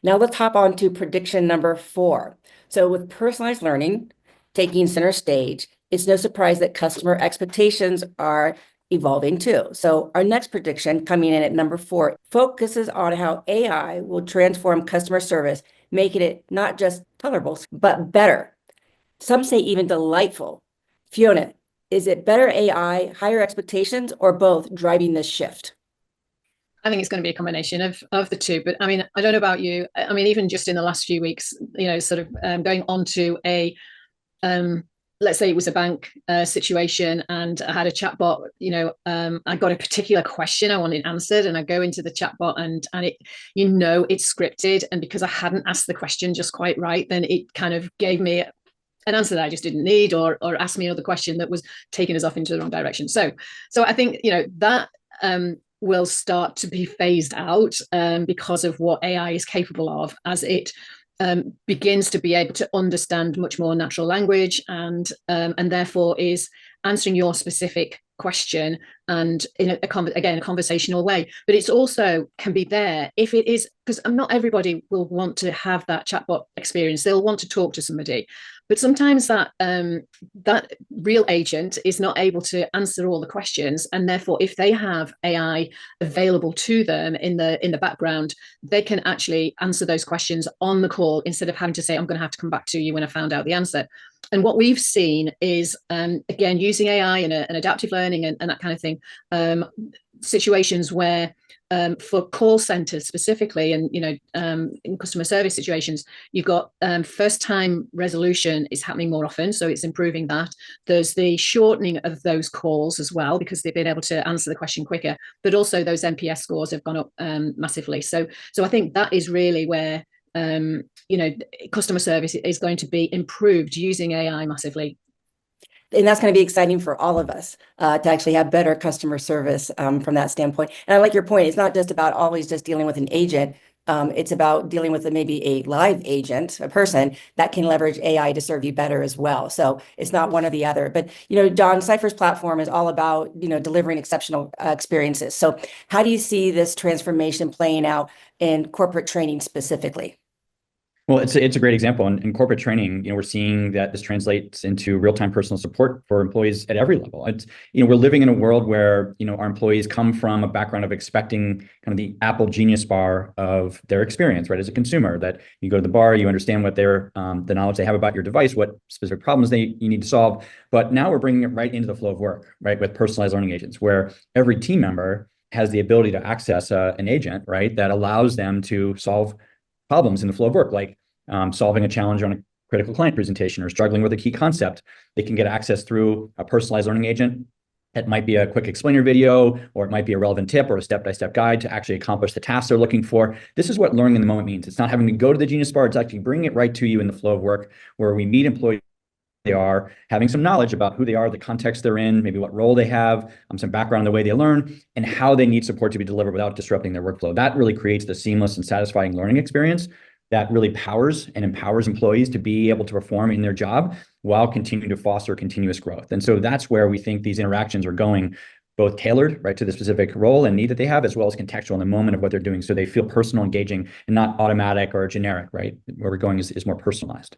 Now let's hop on to prediction number 4. So with personalized learning taking center stage, it's no surprise that customer expectations are evolving too. So our next prediction coming in at number 4 focuses on how AI will transform customer service, making it not just tolerable, but better. Some say even delightful. Fiona, is it better AI, higher expectations, or both driving this shift? I think it's going to be a combination of the two. But I mean, I don't know about you. I mean, even just in the last few weeks, sort of going on to um, let's say it was a bank situation and I had a chatbot, I got a particular question I wanted answered and I go into the chatbot and it, it's scripted. And because I hadn't asked the question just quite right, then it kind of gave me an answer that I just didn't need or asked me another question that was taking us off into the wrong direction. So I think, that will start to be phased out because of what AI is capable of as it begins to be able to understand much more natural language and therefore is answering your specific question and in a conversational way. But it's also can be there if it is, because not everybody will want to have that chatbot experience. They'll want to talk to somebody, but sometimes that real agent is not able to answer all the questions, and therefore if they have AI available to them in the background, they can actually answer those questions on the call instead of having to say, I'm going to have to come back to you when I found out the answer. And what we've seen is, again, using AI and adaptive learning and that kind of thing, situations where for call centers specifically, and in customer service situations, you've got first time resolution is happening more often, so it's improving that. There's the shortening of those calls as well because they've been able to answer the question quicker, but also those NPS scores have gone up massively. So I think that is really where customer service is going to be improved using AI massively. And that's going to be exciting for all of us to actually have better customer service from that standpoint. And I like your point. It's not just about always just dealing with an agent. It's about dealing with maybe a live agent, a person that can leverage AI to serve you better as well. So it's not one or the other. But, John, Cypher's platform is all about, delivering exceptional experiences. So how do you see this transformation playing out in corporate training specifically? Well, it's a great example. In corporate training, we're seeing that this translates into real-time personal support for employees at every level. It's, we're living in a world where, our employees come from a background of expecting kind of the Apple Genius Bar of their experience, right? As a consumer, that you go to the bar, you understand what the knowledge they have about your device, what specific problems you need to solve. But now we're bringing it right into the flow of work, right? With personalized learning agents, where every team member has the ability to access an agent, right? That allows them to solve problems in the flow of work, like solving a challenge on a critical client presentation or struggling with a key concept. They can get access through a personalized learning agent. It might be a quick explainer video, or it might be a relevant tip or a step-by-step guide to actually accomplish the task they're looking for. This is what learning in the moment means. It's not having to go to the Genius Bar. It's actually bringing it right to you in the flow of work, where we meet employees they are, having some knowledge about who they are, the context they're in, maybe what role they have, some background on the way they learn, and how they need support to be delivered without disrupting their workflow. That really creates the seamless and satisfying learning experience that really powers and empowers employees to be able to perform in their job while continuing to foster continuous growth. And so that's where we think these interactions are going, both tailored right to the specific role and need that they have, as well as contextual in the moment of what they're doing, so they feel personal, engaging, and not automatic or generic, right? Where we're going is more personalized.